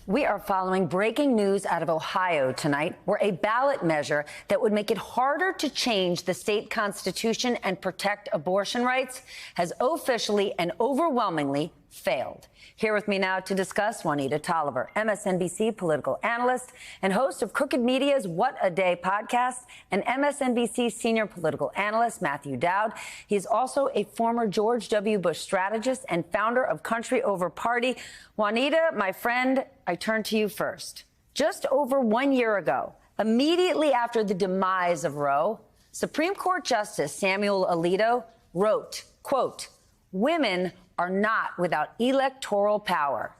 We are following breaking news out of Ohio tonight, where a ballot measure that would make it harder to change the state constitution and protect abortion rights has officially and overwhelmingly failed. Here with me now to discuss, Juanita Tolliver, MSNBC political analyst and host of Crooked Media's What a Day podcast, and MSNBC senior political analyst Matthew Dowd. He's also a former George W. Bush strategist and founder of Country Over Party. Juanita, my friend, I turn to you first. Just over 1 year ago, immediately after the demise of Roe, Supreme Court Justice Samuel Alito wrote, quote, "Women are not without electoral power."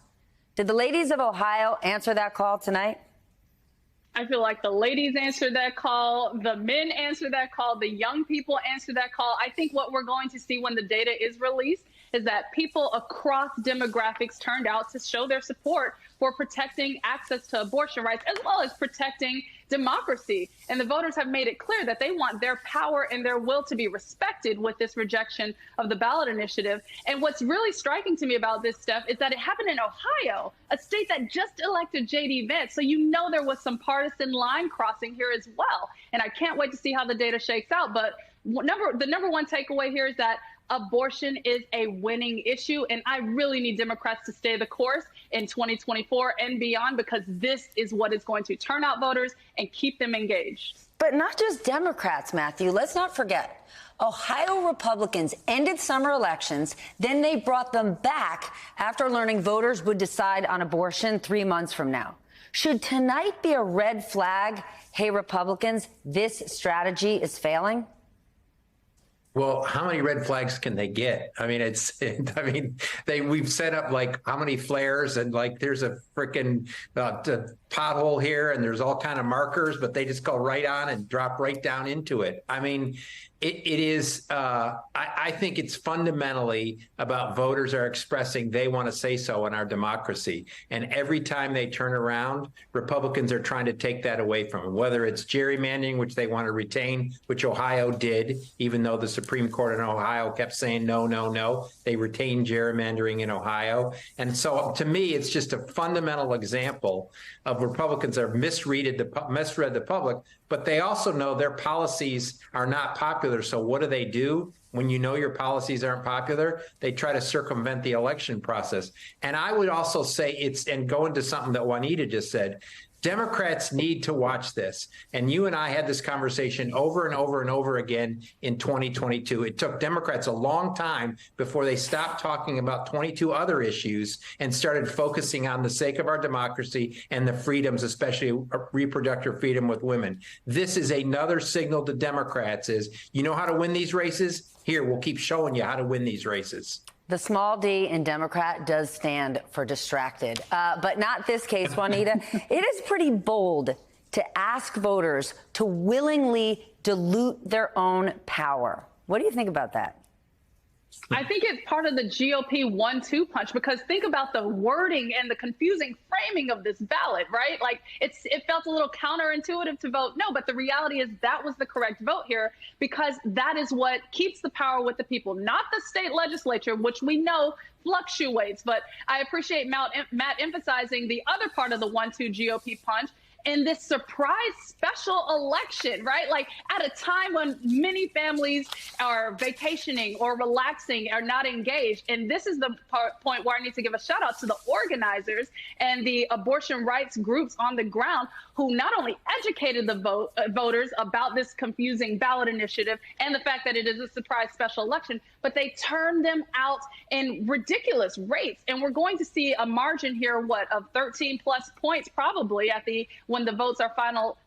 Did the ladies of Ohio answer that call tonight? I feel like the ladies answered that call, the men answered that call, the young people answered that call. I think what we're going to see when the data is released is that people across demographics turned out to show their support for protecting access to abortion rights, as well as protecting democracy. And the voters have made it clear that they want their power and their will to be respected with this rejection of the ballot initiative. And what's really striking to me about this stuff is that it happened in Ohio, a state that just elected J.D. Vance. So you know there was some partisan line crossing here as well. And I can't wait to see how the data shakes out. But the number one takeaway here is that abortion is a winning issue, and I really need Democrats to stay the course in 2024 and beyond, because this is what is going to turn out voters and keep them engaged. But not just Democrats, Matthew. Let's not forget, Ohio Republicans ended summer elections, then they brought them back after learning voters would decide on abortion 3 months from now. Should tonight be a red flag? Hey, Republicans, this strategy is failing? Well, how many red flags can they get? I mean, we've set up like how many flares, and like there's a freaking pothole here and there's all kind of markers, but they just go right on and drop right down into it. I mean, it is, I think it's fundamentally about voters are expressing they want to say so in our democracy. And every time they turn around, Republicans are trying to take that away from them, whether it's gerrymandering, which they want to retain, which Ohio did, even though the Supreme Court in Ohio kept saying no, no, no. They retained gerrymandering in Ohio. And so to me, it's just a fundamental example of Republicans are misread the public, but they also know their policies are not popular. So what do? When you know your policies aren't popular, they try to circumvent the election process. And I would also say and go into something that Juanita just said, Democrats need to watch this. And you and I had this conversation over and over and over again in 2022. It took Democrats a long time before they stopped talking about 22 other issues and started focusing on the sake of our democracy and the freedoms, especially reproductive freedom with women. This is another signal to Democrats is, you know how to win these races? Here, we'll keep showing you how to win these races. The small d in Democrat does stand for distracted, but not this case, Juanita. It is pretty bold to ask voters to willingly dilute their own power. What do you think about that? I think it's part of the GOP 1-2 punch, because think about the wording and the confusing framing of this ballot, right? Like it felt a little counterintuitive to vote no, but the reality is that was the correct vote here, because that is what keeps the power with the people, not the state legislature, which we know fluctuates. But I appreciate Matt emphasizing the other part of the 1-2 GOP punch in this surprise special election, right? Like at a time when many families are vacationing or relaxing, are not engaged. And this is the point where I need to give a shout out to the organizers and the abortion rights groups on the ground, who not only educated the voters about this confusing ballot initiative and the fact that it is a surprise special election, but they turned them out in ridiculous rates. And we're going to see a margin here, of 13 plus points probably when the votes are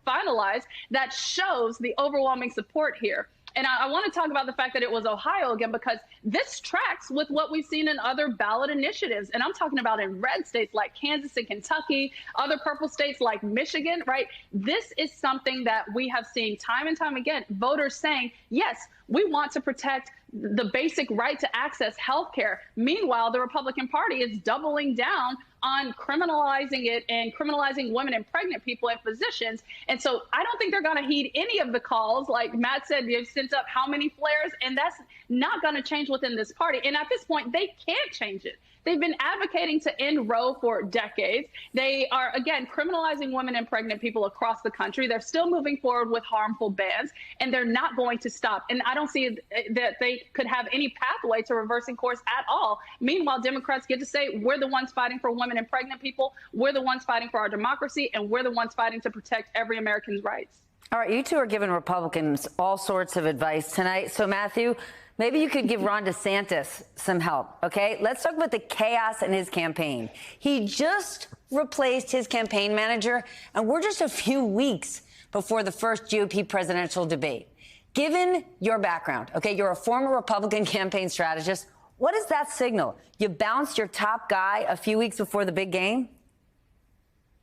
finalized, that shows the overwhelming support here. And I want to talk about the fact that it was Ohio again, because this tracks with what we've seen in other ballot initiatives. And I'm talking about in red states like Kansas and Kentucky, other purple states like Michigan, right? This is something that we have seen time and time again, voters saying, yes, We want to protect the basic right to access health care. Meanwhile, the Republican Party is doubling down on criminalizing it and criminalizing women and pregnant people and physicians. And so I don't think they're going to heed any of the calls. Like Matt said, they've sent up how many flares, and that's not going to change within this party. And at this point, they can't change it. They've been advocating to end Roe for decades. They are, again, criminalizing women and pregnant people across the country. They're still moving forward with harmful bans, and they're not going to stop. And I don't see that they could have any pathway to reversing course at all. Meanwhile, Democrats get to say, we're the ones fighting for women and pregnant people. We're the ones fighting for our democracy, and we're the ones fighting to protect every American's rights. All right, you two are giving Republicans all sorts of advice tonight. So, Matthew, maybe you could give Ron DeSantis some help, okay? Let's talk about the chaos in his campaign. He just replaced his campaign manager, and we're just a few weeks before the first GOP presidential debate. Given your background, okay, you're a former Republican campaign strategist. What does that signal? You bounced your top guy a few weeks before the big game?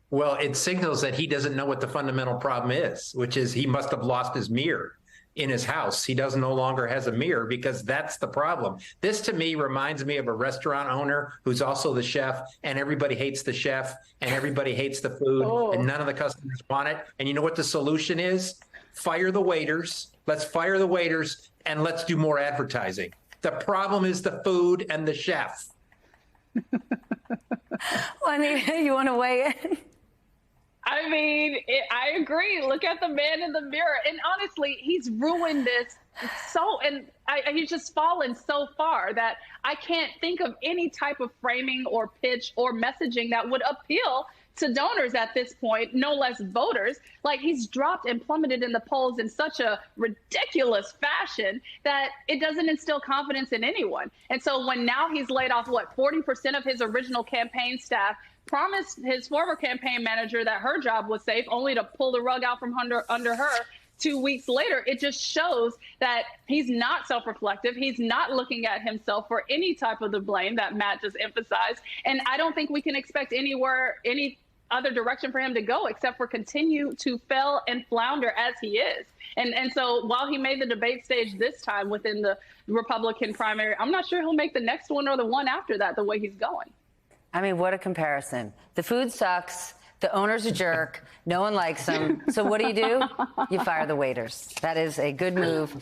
Well, it signals that he doesn't know what the fundamental problem is, which is he must have lost his mirror in his house. He no longer has a mirror, because that's the problem. This, to me, reminds me of a restaurant owner who's also the chef, and everybody hates the chef and everybody hates the food, and none of the customers want it. And you know what the solution is? Fire the waiters. Let's fire the waiters, and let's do more advertising. The problem is the food and the chef. Juanita, you want to weigh in? I mean, I agree. Look at the man in the mirror. And honestly, he's ruined this he's just fallen so far that I can't think of any type of framing or pitch or messaging that would appeal to donors at this point, no less voters. Like, he's dropped and plummeted in the polls in such a ridiculous fashion that it doesn't instill confidence in anyone. And so when now he's laid off, 40% of his original campaign staff, promised his former campaign manager that her job was safe, only to pull the rug out from under her 2 weeks later, it just shows that he's not self-reflective. He's not looking at himself for any type of the blame that Matt just emphasized. And I don't think we can expect any other direction for him to go except for continue to fail and flounder as he is. And so while he made the debate stage this time within the Republican primary, I'm not sure he'll make the next one or the one after that the way he's going. I mean, what a comparison. The food sucks. The owner's a jerk. No one likes him. So what do? You fire the waiters. That is a good move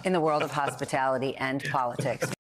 in the world of hospitality and politics.